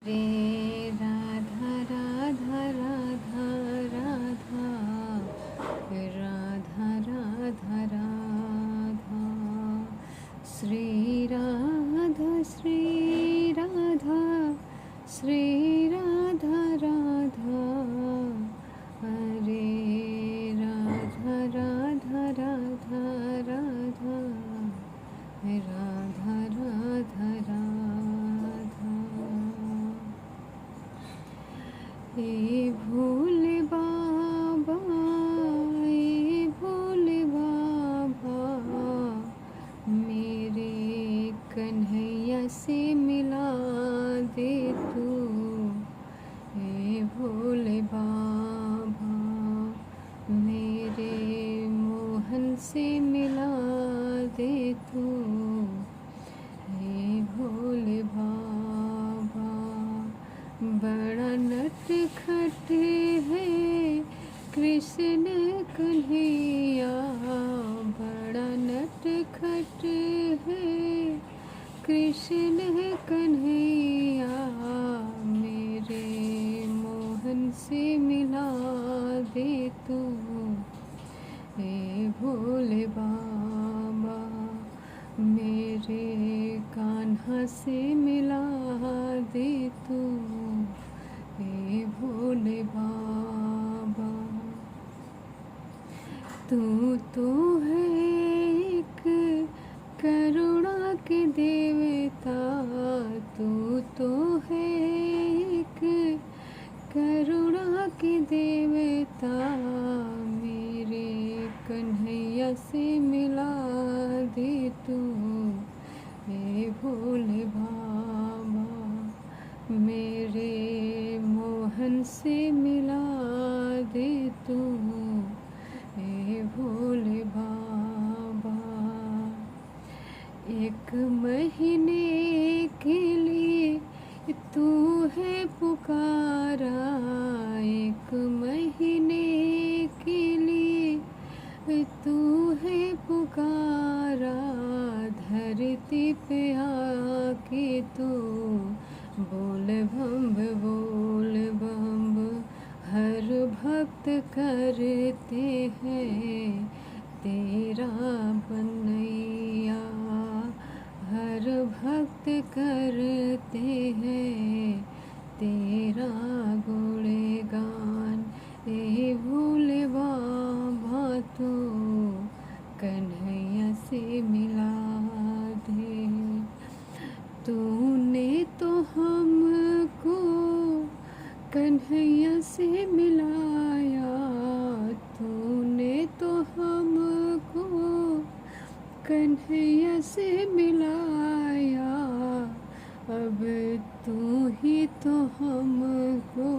रे राधा राधा राधा राधा राधा राधा राधा श्री राधा श्री राधा श्री राधा राधा हरे राधा राधा राधा राधा राधा राधा राधा ए भोले बाबा ए भोले बाबा मेरे कन्हैया से मिला दे तू। ए भोले बाबा मेरे मोहन से मिला दे तू। हे भोले बाबा बड़ा नटखट है कृष्ण कन्हैया, बड़ा नटखट है कृष्ण कन्हैया मेरे मोहन से मिला दे तू। हे भोले बाबा मेरे कान्हा से मिला दे तू। हे भोले बाबा तू तो है एक करुणा के देवता, तू तो है एक करुणा के देवता मेरे कन्हैया से मिला दे तू। हे भोले बाबा मेरे मोहन से मिला दे तू। हे भोले बाबा एक महीने के लिए तू है पुकारा, एक महीने के लिए तू है पुकारा धरती पे आके तू बोल बम हर भक्त करते हैं तेरा बनैया, हर भक्त करते हैं तेरा गुणगान। ए भोले बाबा तो कन्हैया से मिला दे। तूने तो हमको कन्हैया से मिलाया, तूने तो हमको कन्हैया से मिलाया, अब तू ही तो हमको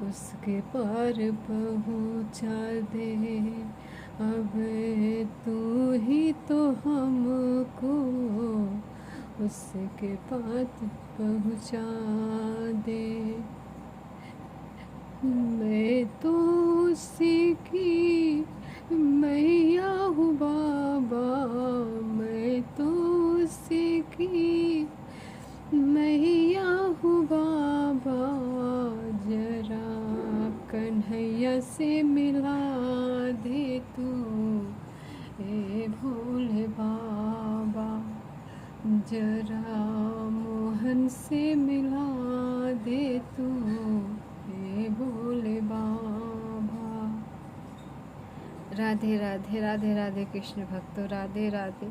उसके पार पहुँचा दे। अब तू ही तो हमको उसके पास पहुँचा दे। मैं तो उसी की मैया हूँ बाबा, मैं तो उसी की मैया हूँ बाबा, जरा कन्हैया से मिला दे तू। ए भोले बाबा जरा मोहन से मिला दे तू। हे भोले बाबा। राधे राधे राधे राधे कृष्ण भक्तों, राधे राधे।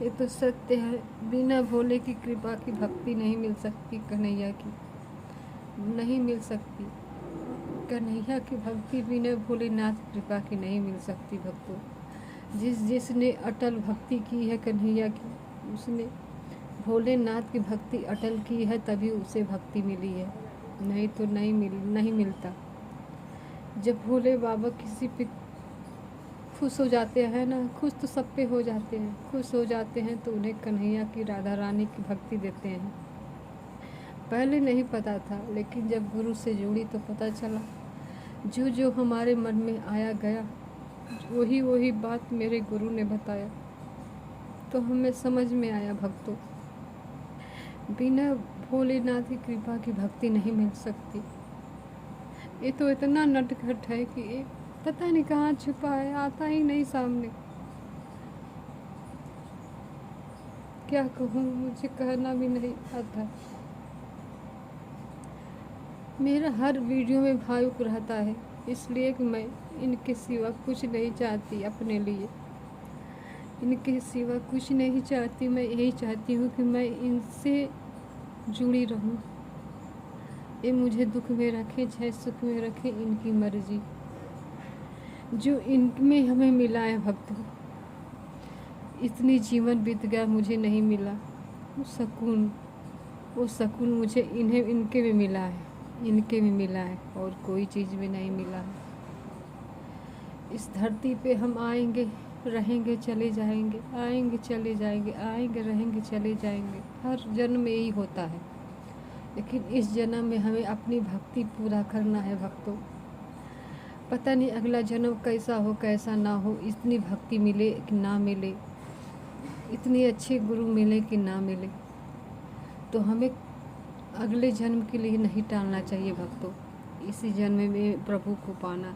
ये तो सत्य है, बिना भोले की कृपा की भक्ति नहीं मिल सकती, कन्हैया की नहीं मिल सकती। कन्हैया की भक्ति बिना भोलेनाथ की कृपा की नहीं मिल सकती भक्तों। जिसने अटल भक्ति की है कन्हैया की, उसने भोलेनाथ की भक्ति अटल की है, तभी उसे भक्ति मिली है, नहीं तो नहीं मिलता। जब भोले बाबा किसी पे खुश हो जाते हैं ना, खुश तो सब पे हो जाते हैं, खुश हो जाते हैं तो उन्हें कन्हैया की राधा रानी की भक्ति देते हैं। पहले नहीं पता था, लेकिन जब गुरु से जुड़ी तो पता चला। जो जो हमारे मन में आया गया वही बात मेरे गुरु ने बताया, तो हमें समझ में आया भक्तों, बिना भोलेनाथ की कृपा की भक्ति नहीं मिल सकती। ये तो इतना नटखट है कि ये पता नहीं कहाँ छुपा है, आता ही नहीं सामने। क्या कहूँ, मुझे कहना भी नहीं आता। मेरा हर वीडियो में भावुक रहता है, इसलिए कि मैं इनके सिवा कुछ नहीं चाहती अपने लिए। इनके सिवा कुछ नहीं चाहती, मैं यही चाहती हूँ कि मैं इनसे जुड़ी रहूँ। ये मुझे दुख में रखे चाहे सुख में रखे, इनकी मर्जी। जो इनमें हमें मिला है भक्तों, इतनी जीवन बीत गया मुझे नहीं मिला वो सुकून मुझे इनके में मिला है, इनके में मिला है, और कोई चीज़ में नहीं मिला है। इस धरती पे हम आएंगे, रहेंगे, चले जाएंगे, आएंगे, चले जाएंगे, आएंगे, रहेंगे, चले जाएंगे। हर जन्म में यही होता है, लेकिन इस जन्म में हमें अपनी भक्ति पूरा करना है भक्तों। पता नहीं अगला जन्म कैसा हो कैसा ना हो, इतनी भक्ति मिले कि ना मिले, इतने अच्छे गुरु मिले कि ना मिले, तो हमें अगले जन्म के लिए नहीं टालना चाहिए भक्तों। इसी जन्म में प्रभु को पाना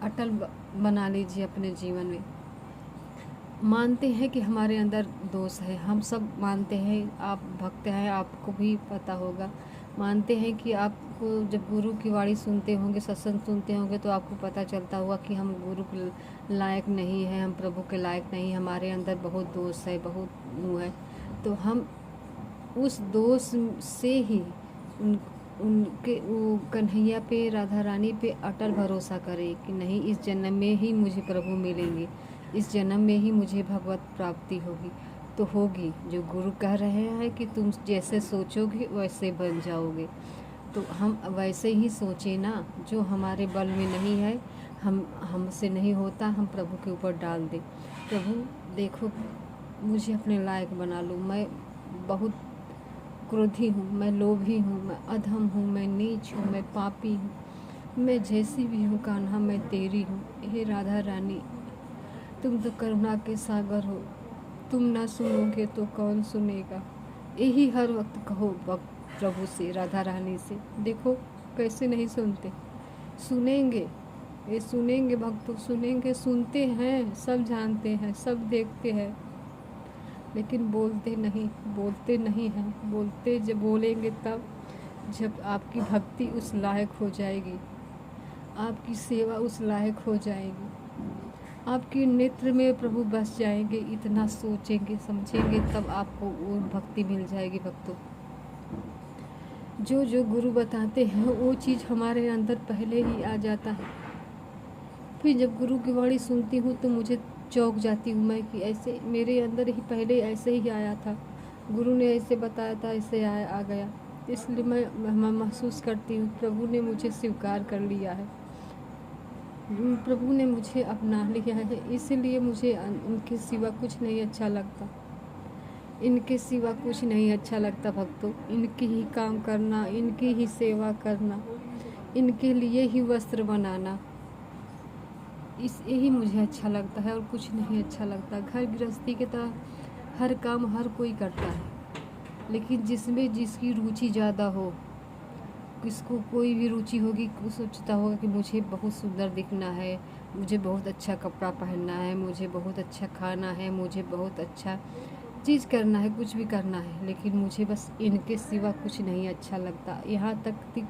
अटल बना लीजिए अपने जीवन में। मानते हैं कि हमारे अंदर दोष है, हम सब मानते हैं, आप भक्त हैं, आपको भी पता होगा। मानते हैं कि आपको जब गुरु की वाणी सुनते होंगे, सत्संग सुनते होंगे, तो आपको पता चलता होगा कि हम गुरु के लायक नहीं हैं, हम प्रभु के लायक नहीं, हमारे अंदर बहुत दोष है, बहुत वो है। तो हम उस दोष से ही उनके वो कन्हैया पे, राधा रानी पे अटल भरोसा करें कि नहीं, इस जन्म में ही मुझे प्रभु मिलेंगे, इस जन्म में ही मुझे भगवत प्राप्ति होगी। तो होगी, जो गुरु कह रहे हैं कि तुम जैसे सोचोगे वैसे बन जाओगे, तो हम वैसे ही सोचें ना। जो हमारे बल में नहीं है, हमसे नहीं होता, हम प्रभु के ऊपर डाल दें। प्रभु देखो, मुझे अपने लायक बना लो। मैं बहुत क्रोधी हूँ, मैं लोभी हूँ, मैं अधम हूँ, मैं नीच हूँ, मैं पापी हूँ, मैं जैसी भी हूँ कान्हा, मैं तेरी हूँ। हे राधा रानी, तुम तो करुणा के सागर हो, तुम ना सुनोगे तो कौन सुनेगा। यही हर वक्त कहो प्रभु से, राधा रानी से। देखो कैसे नहीं सुनते, सुनेंगे, ये सुनेंगे भक्तों, सुनेंगे, सुनते हैं, सब जानते हैं, सब देखते हैं, लेकिन बोलते नहीं हैं। बोलते जब बोलेंगे तब, जब आपकी भक्ति उस लायक हो जाएगी, आपकी सेवा उस लायक हो जाएगी, आपके नेत्र में प्रभु बस जाएंगे, इतना सोचेंगे समझेंगे, तब आपको वो भक्ति मिल जाएगी भक्तों। जो जो गुरु बताते हैं वो चीज़ हमारे अंदर पहले ही आ जाता है। फिर जब गुरु की वाणी सुनती हूँ तो मुझे चौंक जाती हूँ मैं कि ऐसे मेरे अंदर ही पहले ऐसे ही आया था, गुरु ने ऐसे बताया था, ऐसे आ गया। इसलिए मैं महसूस करती हूँ प्रभु ने मुझे स्वीकार कर लिया है, प्रभु ने मुझे अपना लिया है। इसीलिए मुझे इनके सिवा कुछ नहीं अच्छा लगता, इनके सिवा कुछ नहीं अच्छा लगता भक्तों। इनकी ही काम करना, इनकी ही सेवा करना, इनके लिए ही वस्त्र बनाना, यही मुझे अच्छा लगता है, और कुछ नहीं अच्छा लगता। घर गृहस्थी के तरह हर काम हर कोई करता है, लेकिन जिसमें जिसकी रुचि ज़्यादा हो, किसको कोई भी रुचि होगी, सोचता होगा कि मुझे बहुत सुंदर दिखना है, मुझे बहुत अच्छा कपड़ा पहनना है, मुझे बहुत अच्छा खाना है, मुझे बहुत अच्छा चीज़ करना है, कुछ भी करना है, लेकिन मुझे बस इनके सिवा कुछ नहीं अच्छा लगता। यहाँ तक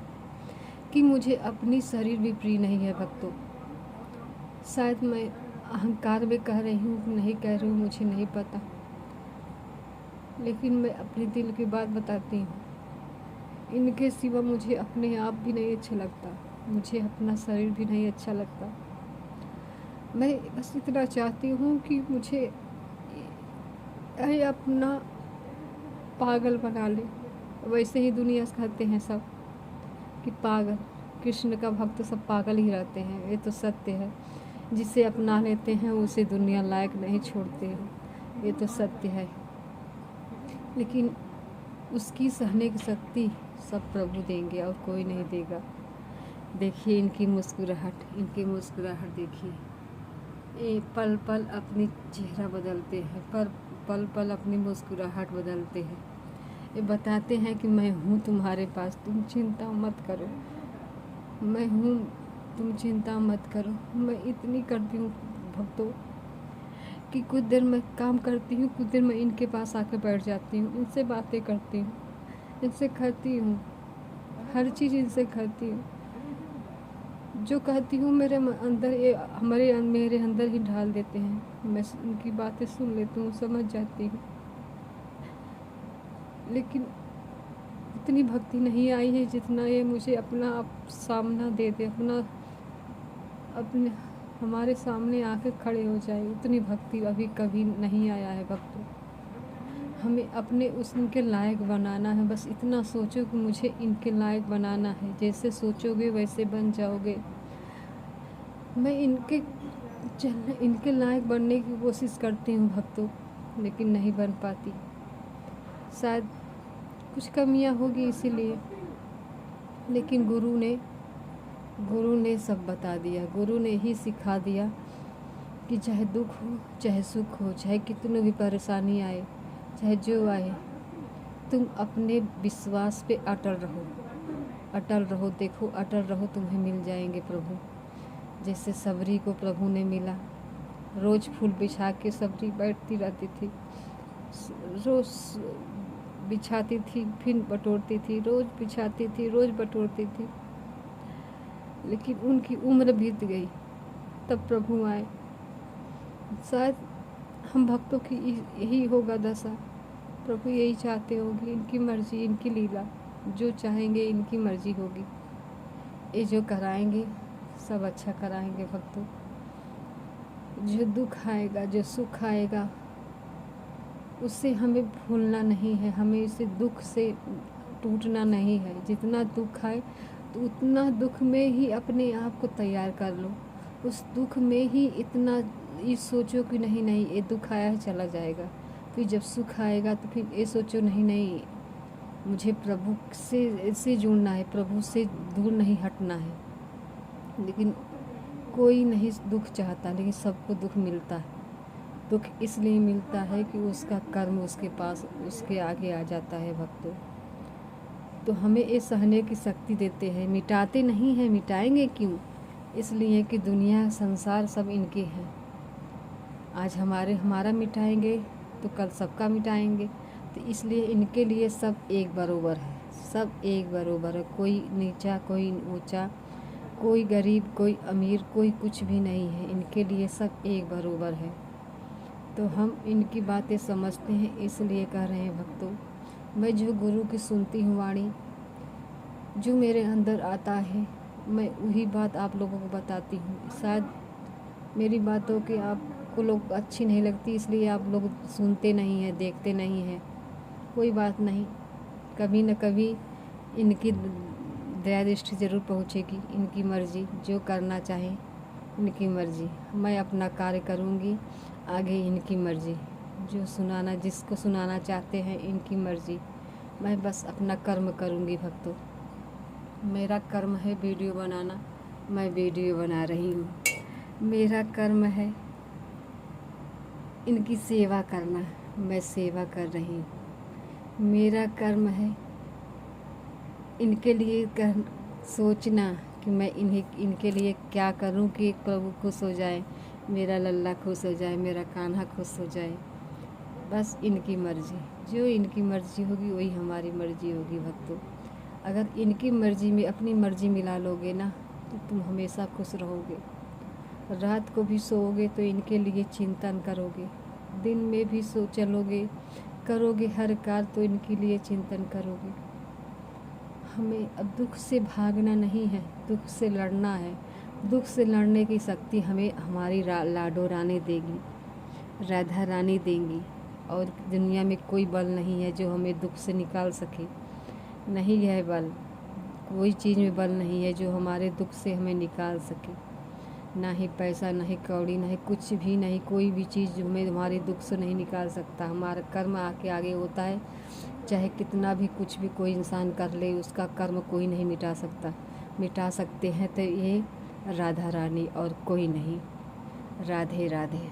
कि मुझे अपनी शरीर भी प्रिय नहीं है भक्तों। शायद मैं अहंकार में कह रही हूँ कि नहीं कह रही हूँ, मुझे नहीं पता, लेकिन मैं अपने दिल की बात बताती हूँ। इनके सिवा मुझे अपने आप भी नहीं अच्छा लगता, मुझे अपना शरीर भी नहीं अच्छा लगता। मैं बस इतना चाहती हूँ कि मुझे अपना पागल बना ले। वैसे ही दुनिया से कहते हैं सब कि पागल, कृष्ण का भक्त सब पागल ही रहते हैं, ये तो सत्य है। जिसे अपना लेते हैं उसे दुनिया लायक नहीं छोड़ते हैं, ये तो सत्य है। लेकिन उसकी सहने की शक्ति सब प्रभु देंगे और कोई नहीं देगा। देखिए इनकी मुस्कुराहट देखिए, ये पल पल अपनी चेहरा बदलते हैं, पर पल पल अपनी मुस्कुराहट बदलते हैं। ये बताते हैं कि मैं हूँ तुम्हारे पास, तुम चिंता मत करो, मैं हूँ, तुम चिंता मत करो। मैं इतनी करती हूँ भक्तों कि कुछ देर मैं काम करती हूँ, कुछ देर मैं इनके पास आके बैठ जाती हूँ, इनसे बातें करती हूँ, इनसे खाती हूँ, हर चीज़ इनसे खाती हूँ। जो कहती हूँ मेरे अंदर ये मेरे अंदर ही ढाल देते हैं। मैं उनकी बातें सुन लेती हूँ, समझ जाती हूँ, लेकिन इतनी भक्ति नहीं आई है जितना ये मुझे अपना आप सामना दे दे, अपने हमारे सामने आके खड़े हो जाए। उतनी भक्ति अभी कभी नहीं आया है भक्तों। हमें अपने उनके लायक बनाना है, बस इतना सोचो कि मुझे इनके लायक बनाना है। जैसे सोचोगे वैसे बन जाओगे। मैं इनके लायक बनने की कोशिश करती हूँ भक्तों, लेकिन नहीं बन पाती। शायद कुछ कमियाँ होगी इसीलिए, लेकिन गुरु ने सब बता दिया। गुरु ने ही सिखा दिया कि चाहे दुख हो, चाहे सुख हो, चाहे कितनी भी परेशानी आए, चाहे जो आए, तुम अपने विश्वास पे अटल रहो, अटल रहो। देखो अटल रहो, तुम्हें मिल जाएंगे प्रभु। जैसे सबरी को प्रभु ने मिला, रोज़ फूल बिछा के सबरी बैठती रहती थी, रोज़ बिछाती थी फिर बटोरती थी, रोज़ बिछाती थी रोज़ बटोरती थी, लेकिन उनकी उम्र बीत गई तब प्रभु आए। शायद हम भक्तों की यही होगा दशा। प्रभु यही चाहते होंगे, इनकी मर्जी, इनकी लीला, जो चाहेंगे इनकी मर्जी होगी। ये जो कराएंगे सब अच्छा कराएंगे भक्तों। जो दुख आएगा, जो सुख आएगा, उससे हमें भूलना नहीं है, हमें इसे दुख से टूटना नहीं है। जितना दुख आए तो उतना दुख में ही अपने आप को तैयार कर लो। उस दुख में ही इतना ये सोचो कि नहीं नहीं ये दुख आया है चला जाएगा। फिर जब सुख आएगा तो फिर ये सोचो नहीं नहीं मुझे प्रभु से जुड़ना है, प्रभु से दूर नहीं हटना है। लेकिन कोई नहीं दुख चाहता, लेकिन सबको दुख मिलता है। दुख इसलिए मिलता है कि उसका कर्म उसके पास, उसके आगे आ जाता है भक्तों। तो हमें ये सहने की शक्ति देते हैं, मिटाते नहीं हैं। मिटाएंगे क्यों? इसलिए कि दुनिया संसार सब इनके हैं। आज हमारा मिटाएंगे तो कल सबका मिटाएंगे। तो इसलिए इनके लिए सब एक बराबर है, सब एक बराबर है। कोई नीचा, कोई ऊंचा, कोई गरीब, कोई अमीर, कोई कुछ भी नहीं है। इनके लिए सब एक बराबर है। तो हम इनकी बातें समझते हैं, इसलिए कह रहे हैं भक्तों। मैं जो गुरु की सुनती हूँ वाणी, जो मेरे अंदर आता है, मैं वही बात आप लोगों को बताती हूँ। शायद मेरी बातों की आपको लोग अच्छी नहीं लगती, इसलिए आप लोग सुनते नहीं हैं, देखते नहीं हैं। कोई बात नहीं, कभी न कभी इनकी दया दृष्टि ज़रूर पहुँचेगी। इनकी मर्ज़ी, जो करना चाहें इनकी मर्ज़ी। मैं अपना कार्य करूँगी, आगे इनकी मर्ज़ी। जो सुनाना, जिसको सुनाना चाहते हैं इनकी मर्ज़ी। मैं बस अपना कर्म करूँगी भक्तों। मेरा कर्म है वीडियो बनाना, मैं वीडियो बना रही हूँ। मेरा कर्म है इनकी सेवा करना, मैं सेवा कर रही हूँ। मेरा कर्म है इनके लिए सोचना कि मैं इनके लिए क्या करूं कि प्रभु खुश हो जाए, मेरा लल्ला खुश हो जाए, मेरा कान्हा खुश हो जाए। बस इनकी मर्ज़ी, जो इनकी मर्ज़ी होगी वही हमारी मर्ज़ी होगी भक्तों। अगर इनकी मर्ज़ी में अपनी मर्ज़ी मिला लोगे ना तो तुम हमेशा खुश रहोगे। रात को भी सोओगे तो इनके लिए चिंतन करोगे, दिन में भी चलोगे, करोगे हर कार्य तो इनके लिए चिंतन करोगे। हमें अब दुख से भागना नहीं है, दुख से लड़ना है। दुख से लड़ने की शक्ति हमें हमारी लाडो रानी देगी, राधा रानी देंगी। और दुनिया में कोई बल नहीं है जो हमें दुख से निकाल सके। नहीं है बल, कोई चीज़ में बल नहीं है जो हमारे दुख से हमें निकाल सके। ना ही पैसा, ना ही कौड़ी, ना ही कुछ भी नहीं, कोई भी चीज़ जो हमें हमारे दुख से नहीं निकाल सकता। हमारा कर्म आगे होता है, चाहे कितना भी कुछ भी कोई इंसान कर ले, उसका कर्म कोई नहीं मिटा सकता। मिटा सकते हैं तो ये राधा रानी और कोई नहीं। राधे राधे।